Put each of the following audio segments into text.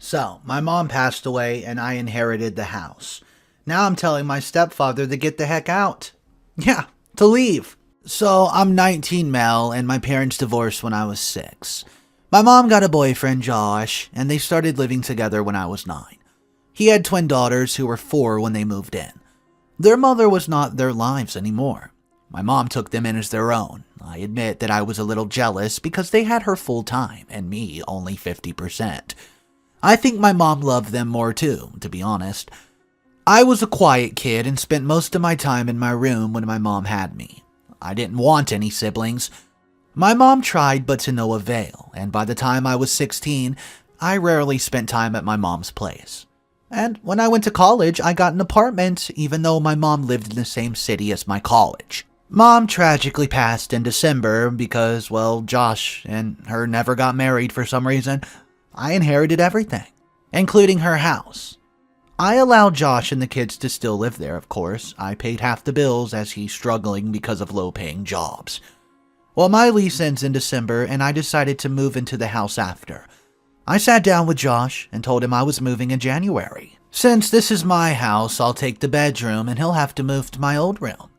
So, my mom passed away and I inherited the house. Now I'm telling my stepfather to get the heck out. Yeah, to leave. So, I'm 19 Mel and my parents divorced when I was 6. My mom got a boyfriend, Josh, and they started living together when I was 9. He had twin daughters who were 4 when they moved in. Their mother was not their lives anymore. My mom took them in as their own. I admit that I was a little jealous because they had her full time and me only 50%. I think my mom loved them more too, to be honest. I was a quiet kid and spent most of my time in my room when my mom had me. I didn't want any siblings. My mom tried, but to no avail, and by the time I was 16, I rarely spent time at my mom's place. And when I went to college, I got an apartment, even though my mom lived in the same city as my college. Mom tragically passed in December because, well, Josh and her never got married for some reason. I inherited everything, including her house. I allowed Josh and the kids to still live there, of course. I paid half the bills as he's struggling because of low-paying jobs. Well, my lease ends in December, and I decided to move into the house after. I sat down with Josh and told him I was moving in January. Since this is my house, I'll take the bedroom and he'll have to move to my old room.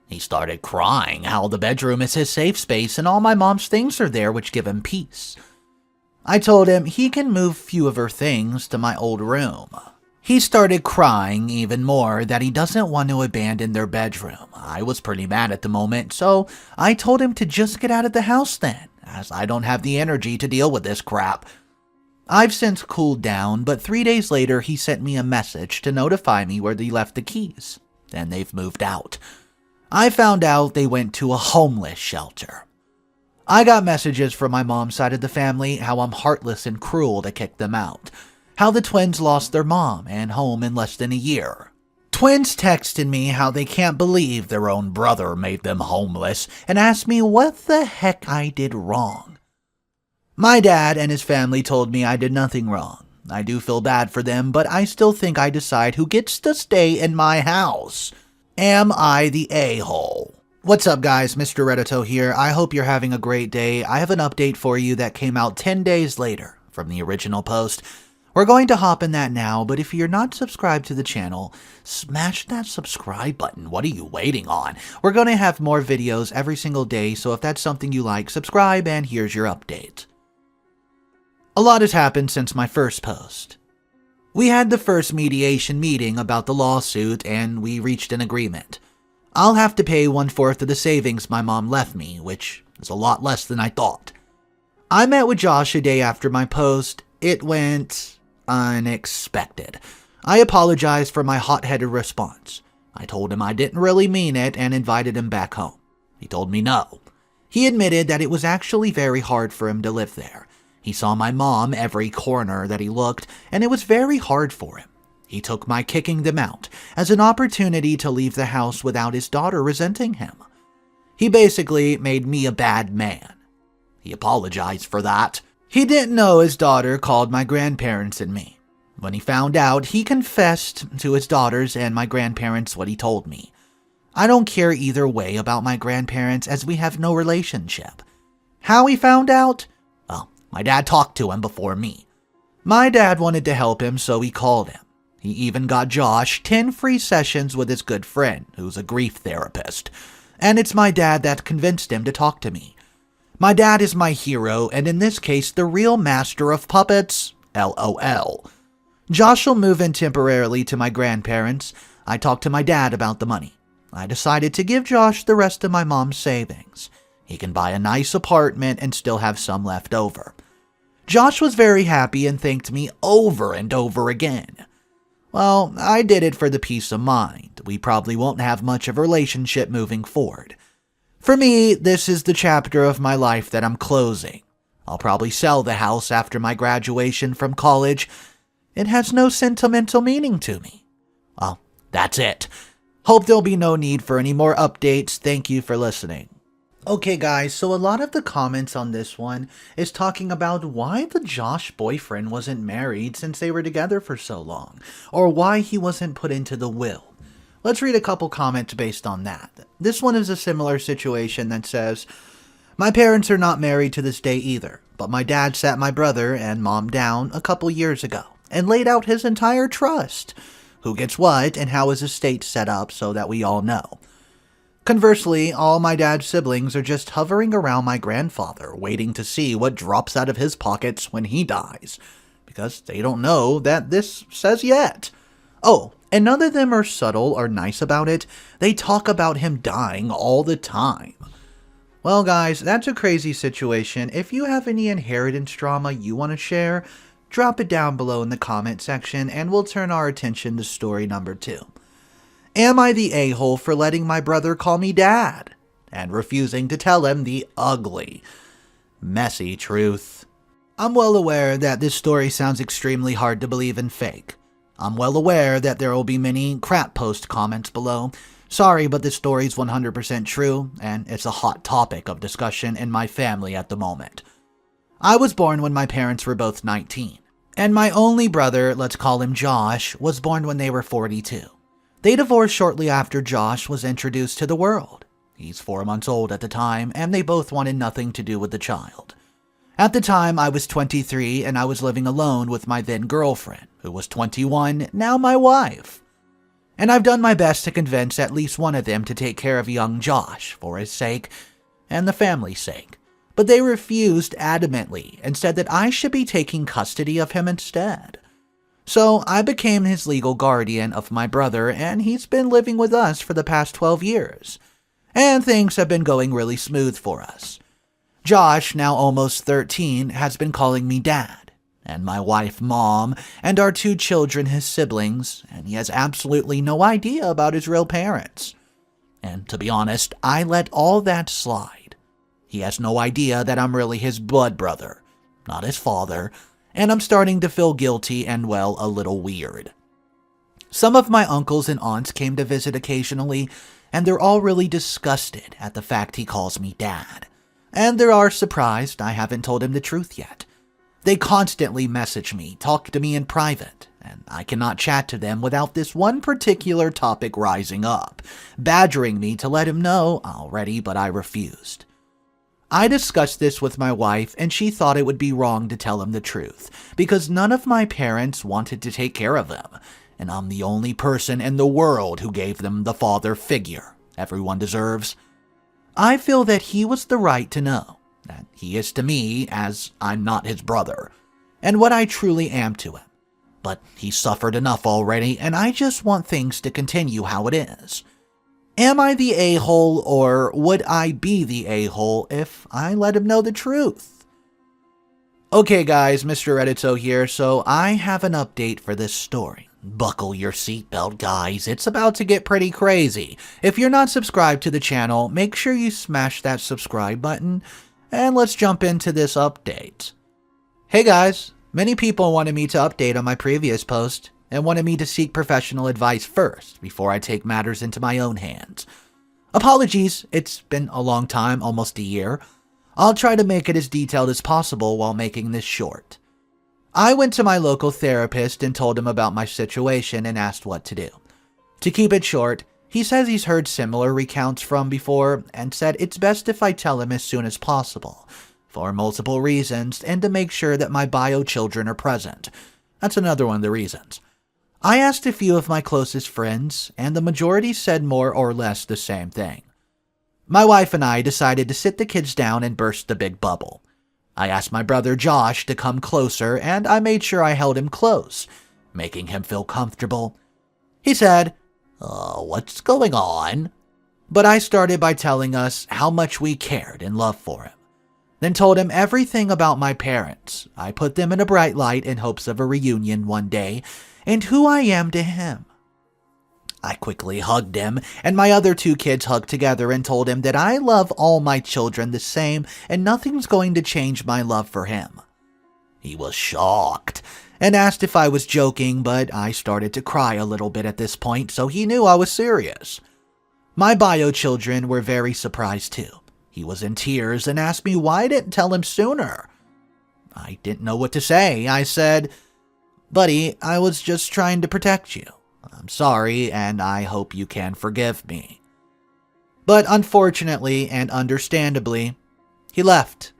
He started crying how the bedroom is his safe space and all my mom's things are there which give him peace. I told him he can move few of her things to my old room. He started crying even more that he doesn't want to abandon their bedroom. I was pretty mad at the moment, so I told him to just get out of the house then, as I don't have the energy to deal with this crap. I've since cooled down, but 3 days later he sent me a message to notify me where they left the keys. Then they've moved out. I found out they went to a homeless shelter. I got messages from my mom's side of the family how I'm heartless and cruel to kick them out. How the twins lost their mom and home in less than a year. Twins texted me how they can't believe their own brother made them homeless and asked me what the heck I did wrong. My dad and his family told me I did nothing wrong. I do feel bad for them, but I still think I decide who gets to stay in my house. Am I the a-hole? What's up guys, Mr. Reddito here. I hope you're having a great day. I have an update for you that came out 10 days later from the original post. We're going to hop in that now, but if you're not subscribed to the channel, smash that subscribe button. What are you waiting on? We're going to have more videos every single day, so if that's something you like, subscribe and here's your update. A lot has happened since my first post. We had the first mediation meeting about the lawsuit and we reached an agreement. I'll have to pay 1/4 of the savings my mom left me, which is a lot less than I thought. I met with Josh a day after my post. It went unexpected. I apologized for my hot-headed response. I told him I didn't really mean it and invited him back home. He told me no. He admitted that it was actually very hard for him to live there. He saw my mom every corner that he looked, and it was very hard for him. He took my kicking them out as an opportunity to leave the house without his daughter resenting him. He basically made me a bad man. He apologized for that. He didn't know his daughter called my grandparents and me. When he found out, he confessed to his daughters and my grandparents what he told me. I don't care either way about my grandparents as we have no relationship. How he found out? Well, my dad talked to him before me. My dad wanted to help him, so he called him. He even got Josh 10 free sessions with his good friend, who's a grief therapist. And it's my dad that convinced him to talk to me. My dad is my hero, and in this case, the real master of puppets. LOL. Josh will move in temporarily to my grandparents. I talked to my dad about the money. I decided to give Josh the rest of my mom's savings. He can buy a nice apartment and still have some left over. Josh was very happy and thanked me over and over again. Well, I did it for the peace of mind. We probably won't have much of a relationship moving forward. For me, this is the chapter of my life that I'm closing. I'll probably sell the house after my graduation from college. It has no sentimental meaning to me. Well, that's it. Hope there'll be no need for any more updates. Thank you for listening. Okay guys, so a lot of the comments on this one is talking about why the Josh boyfriend wasn't married since they were together for so long, or why he wasn't put into the will. Let's read a couple comments based on that. This one is a similar situation that says, My parents are not married to this day either, but my dad sat my brother and mom down a couple years ago and laid out his entire trust, who gets what and how his estate's set up so that we all know. Conversely, all my dad's siblings are just hovering around my grandfather, waiting to see what drops out of his pockets when he dies, because they don't know that this says yet. Oh, and none of them are subtle or nice about it. They talk about him dying all the time. Well, guys, that's a crazy situation. If you have any inheritance drama you want to share, drop it down below in the comment section, and we'll turn our attention to story number 2. Am I the a-hole for letting my brother call me dad and refusing to tell him the ugly, messy truth? I'm well aware that this story sounds extremely hard to believe and fake. I'm well aware that there will be many crap post comments below. Sorry, but this story is 100% true, and it's a hot topic of discussion in my family at the moment. I was born when my parents were both 19, and my only brother, let's call him Josh, was born when they were 42. They divorced shortly after Josh was introduced to the world. He's 4 months old at the time, and they both wanted nothing to do with the child. At the time, I was 23, and I was living alone with my then girlfriend, who was 21, now my wife. And I've done my best to convince at least one of them to take care of young Josh for his sake and the family's sake. But they refused adamantly and said that I should be taking custody of him instead. So I became his legal guardian of my brother, and he's been living with us for the past 12 years. And things have been going really smooth for us. Josh, now almost 13, has been calling me dad, and my wife mom, and our 2 children his siblings, and he has absolutely no idea about his real parents. And to be honest, I let all that slide. He has no idea that I'm really his blood brother, not his father, and I'm starting to feel guilty and, well, a little weird. Some of my uncles and aunts came to visit occasionally, and they're all really disgusted at the fact he calls me dad. And they are surprised I haven't told him the truth yet. They constantly message me, talk to me in private, and I cannot chat to them without this one particular topic rising up, badgering me to let him know already, but I refused. I discussed this with my wife, and she thought it would be wrong to tell him the truth, because none of my parents wanted to take care of him, and I'm the only person in the world who gave them the father figure everyone deserves. I feel that he was the right to know that he is to me as I'm not his brother, and what I truly am to him. But he suffered enough already, and I just want things to continue how it is. Am I the a-hole, or would I be the a-hole if I let him know the truth? Okay guys, Mr. Reddito here, so I have an update for this story. Buckle your seatbelt, guys. It's about to get pretty crazy. If you're not subscribed to the channel, make sure you smash that subscribe button, and let's jump into this update. Hey guys, many people wanted me to update on my previous post, and wanted me to seek professional advice first before I take matters into my own hands. Apologies, it's been a long time, almost a year. I'll try to make it as detailed as possible while making this short. I went to my local therapist and told him about my situation and asked what to do. To keep it short, he says he's heard similar recounts from before and said it's best if I tell him as soon as possible, for multiple reasons, and to make sure that my bio children are present. That's another one of the reasons. I asked a few of my closest friends, and the majority said more or less the same thing. My wife and I decided to sit the kids down and burst the big bubble. I asked my brother Josh to come closer, and I made sure I held him close, making him feel comfortable. He said, "What's going on?" But I started by telling us how much we cared and loved for him. Then told him everything about my parents. I put them in a bright light in hopes of a reunion one day, and who I am to him. I quickly hugged him, and my other 2 kids hugged together and told him that I love all my children the same and nothing's going to change my love for him. He was shocked and asked if I was joking, but I started to cry a little bit at this point, so he knew I was serious. My bio children were very surprised too. He was in tears and asked me why I didn't tell him sooner. I didn't know what to say. I said, "Buddy, I was just trying to protect you. I'm sorry, and I hope you can forgive me." But unfortunately and understandably, He left.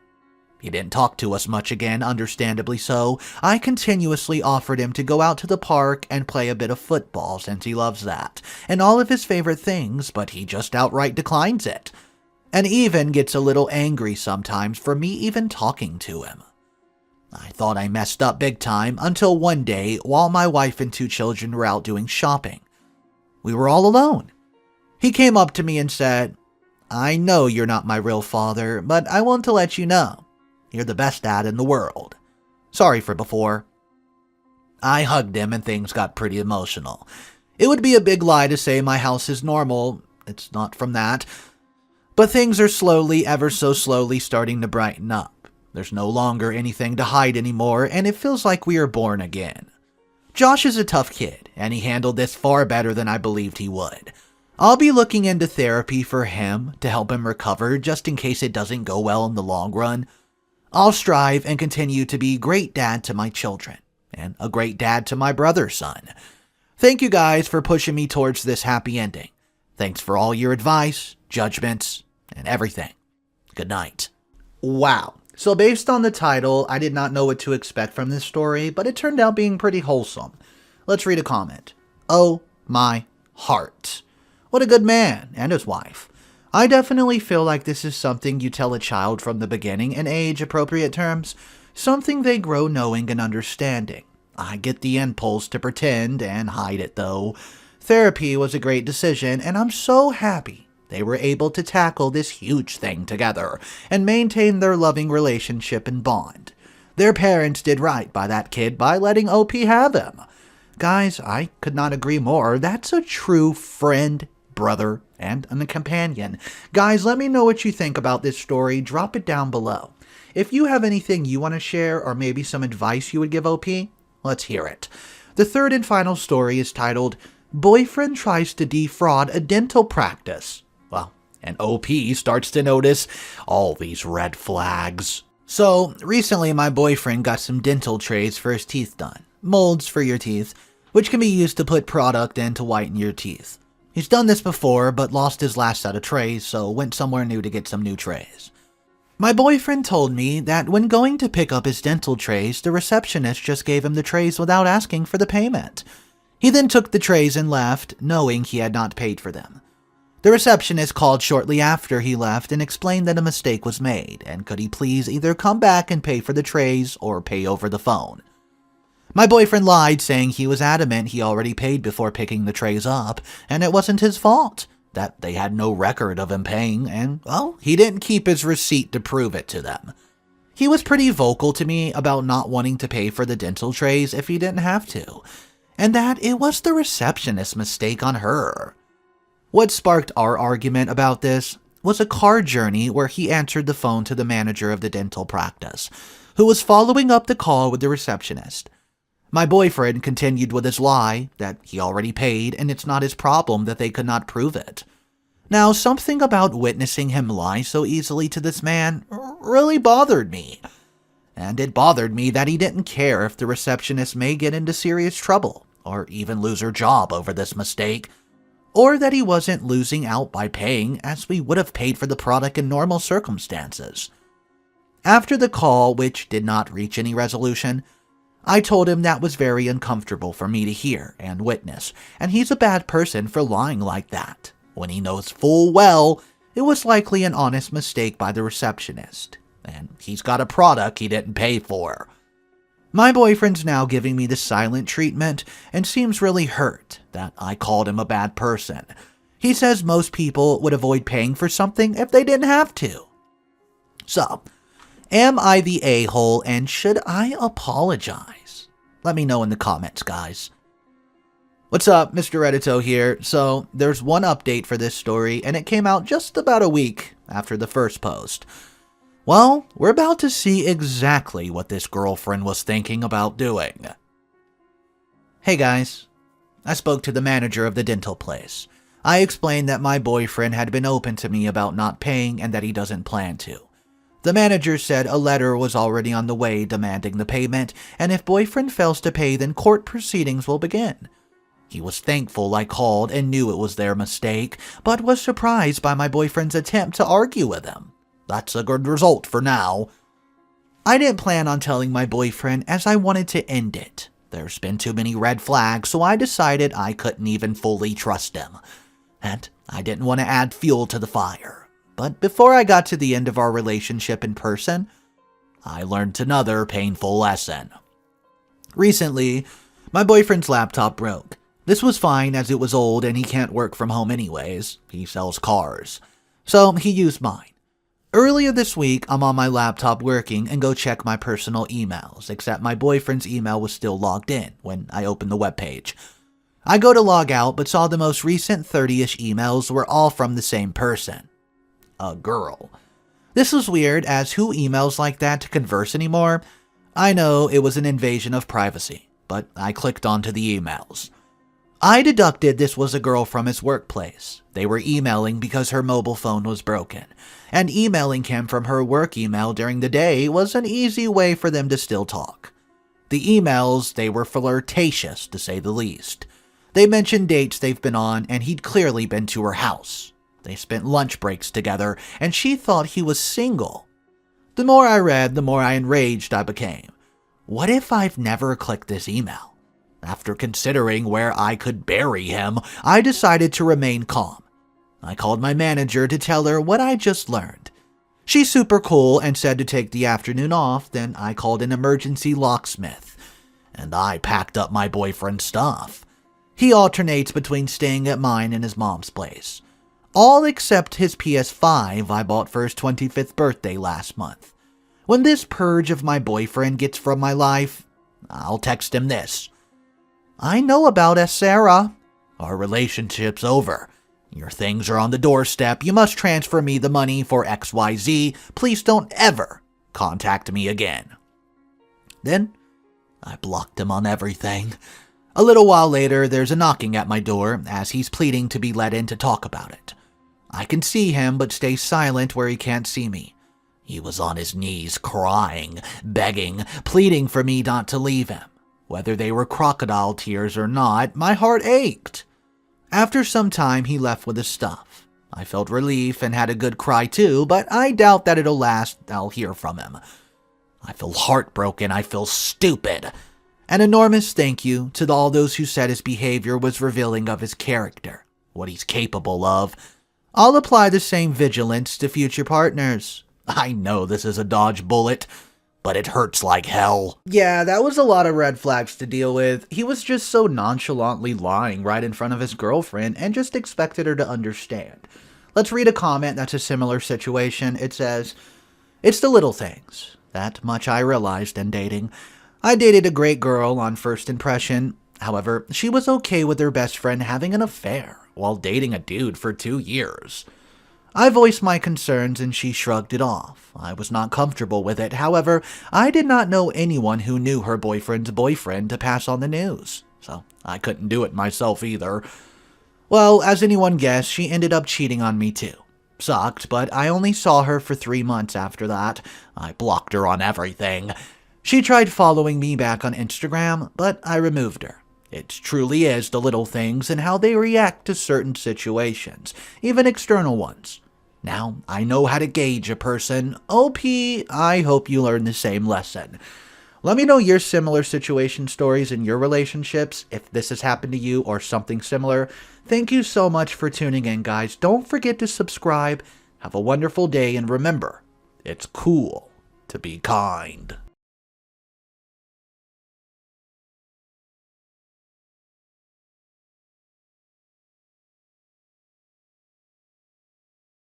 He didn't talk to us much again, understandably so. I continuously offered him to go out to the park and play a bit of football since he loves that, and all of his favorite things, but he just outright declines it. And even gets a little angry sometimes for me even talking to him. I thought I messed up big time until one day while my wife and 2 children were out doing shopping. We were all alone. He came up to me and said, "I know you're not my real father, but I want to let you know. You're the best dad in the world. Sorry for before." I hugged him and things got pretty emotional. It would be a big lie to say my house is normal. It's not from that. But things are slowly, ever so slowly starting to brighten up. There's no longer anything to hide anymore, and it feels like we are born again. Josh is a tough kid, and he handled this far better than I believed he would. I'll be looking into therapy for him to help him recover just in case it doesn't go well in the long run. I'll strive and continue to be a great dad to my children, and a great dad to my brother's son. Thank you guys for pushing me towards this happy ending. Thanks for all your advice, judgments, and everything. Good night. Wow. So based on the title, I did not know what to expect from this story, but it turned out being pretty wholesome. Let's read a comment. Oh my heart. What a good man, and his wife. I definitely feel like this is something you tell a child from the beginning in age-appropriate terms, something they grow knowing and understanding. I get the impulse to pretend and hide it though. Therapy was a great decision, and I'm so happy they were able to tackle this huge thing together and maintain their loving relationship and bond. Their parents did right by that kid by letting OP have him. Guys, I could not agree more. That's a true friend, brother, and a companion. Guys, let me know what you think about this story. Drop it down below. If you have anything you want to share or maybe some advice you would give OP, let's hear it. The third and final story is titled, Boyfriend Tries to Defraud a Dental Practice. Well, and OP starts to notice all these red flags. So, recently my boyfriend got some dental trays for his teeth done. Molds for your teeth, which can be used to put product in to whiten your teeth. He's done this before, but lost his last set of trays, so went somewhere new to get some new trays. My boyfriend told me that when going to pick up his dental trays, the receptionist just gave him the trays without asking for the payment. He then took the trays and left, knowing he had not paid for them. The receptionist called shortly after he left and explained that a mistake was made, and could he please either come back and pay for the trays or pay over the phone. My boyfriend lied, saying he was adamant he already paid before picking the trays up, and it wasn't his fault, that they had no record of him paying, and, well, he didn't keep his receipt to prove it to them. He was pretty vocal to me about not wanting to pay for the dental trays if he didn't have to, and that it was the receptionist's mistake on her. What sparked our argument about this was a car journey where he answered the phone to the manager of the dental practice, who was following up the call with the receptionist. My boyfriend continued with his lie that he already paid and it's not his problem that they could not prove it. Now, something about witnessing him lie so easily to this man really bothered me. And it bothered me that he didn't care if the receptionist may get into serious trouble or even lose her job over this mistake, or that he wasn't losing out by paying as we would have paid for the product in normal circumstances. After the call, which did not reach any resolution, I told him that was very uncomfortable for me to hear and witness, and he's a bad person for lying like that, when he knows full well it was likely an honest mistake by the receptionist, and he's got a product he didn't pay for. My boyfriend's now giving me the silent treatment and seems really hurt that I called him a bad person. He says most people would avoid paying for something if they didn't have to. So, am I the a-hole and should I apologize? Let me know in the comments, guys. What's up, Mr. Reddito here. So, there's one update for this story, and it came out just about a week after the first post. Well, we're about to see exactly what this girlfriend was thinking about doing. Hey guys, I spoke to the manager of the dental place. I explained that my boyfriend had been open to me about not paying and that he doesn't plan to. The manager said a letter was already on the way demanding the payment, and if boyfriend fails to pay, then court proceedings will begin. He was thankful I called and knew it was their mistake, but was surprised by my boyfriend's attempt to argue with him. that's a good result for now. I didn't plan on telling my boyfriend as I wanted to end it. There's been too many red flags, so I decided I couldn't even fully trust him. And I didn't want to add fuel to the fire. But before I got to the end of our relationship in person, I learned another painful lesson. Recently, my boyfriend's laptop broke. This was fine as it was old and he can't work from home anyways. He sells cars. So he used mine. Earlier this week, I'm on my laptop working and go check my personal emails, except my boyfriend's email was still logged in when I opened the webpage. I go to log out, but saw the most recent 30-ish emails were all from the same person. A girl. This was weird, as who emails like that to converse anymore? I know it was an invasion of privacy, but I clicked onto the emails. I deducted this was a girl from his workplace. They were emailing because her mobile phone was broken, and emailing him from her work email during the day was an easy way for them to still talk. The emails, they were flirtatious, to say the least. They mentioned dates they've been on, and he'd clearly been to her house. They spent lunch breaks together, and she thought he was single. The more I read, the more enraged I became. What if I've never clicked this email? After considering where I could bury him, I decided to remain calm. I called my manager to tell her what I just learned. She's super cool and said to take the afternoon off, then I called an emergency locksmith. And I packed up my boyfriend's stuff. He alternates between staying at mine and his mom's place. All except his PS5 I bought for his 25th birthday last month. When this purge of my boyfriend gets from my life, I'll text him this. I know about us, Sarah. Our relationship's over. Your things are on the doorstep. You must transfer me the money for XYZ. Please don't ever contact me again. Then, I blocked him on everything. A little while later, there's a knocking at my door as he's pleading to be let in to talk about it. I can see him but stay silent where he can't see me. He was on his knees crying, begging, pleading for me not to leave him. Whether they were crocodile tears or not, my heart ached. After some time, he left with his stuff. I felt relief and had a good cry too, but I doubt that it'll last. I'll hear from him. I feel heartbroken. I feel stupid. An enormous thank you to all those who said his behavior was revealing of his character, what he's capable of. I'll apply the same vigilance to future partners. I know this is a dodge bullet, but it hurts like hell. Yeah, that was a lot of red flags to deal with. He was just so nonchalantly lying right in front of his girlfriend and just expected her to understand. Let's read a comment that's a similar situation. It says, "It's the little things. That much I realized in dating. I dated a great girl on first impression. However, she was okay with her best friend having an affair while dating a dude for 2 years. I voiced my concerns and she shrugged it off. I was not comfortable with it. However, I did not know anyone who knew her boyfriend's boyfriend to pass on the news, so I couldn't do it myself either. Well, as anyone guessed, she ended up cheating on me too. Sucked, but I only saw her for 3 months after that. I blocked her on everything. She tried following me back on Instagram, but I removed her. It truly is the little things and how they react to certain situations, even external ones. Now, I know how to gauge a person. OP, I hope you learn the same lesson. Let me know your similar situation stories in your relationships, if this has happened to you or something similar. Thank you so much for tuning in, guys. Don't forget to subscribe. Have a wonderful day, and remember, it's cool to be kind.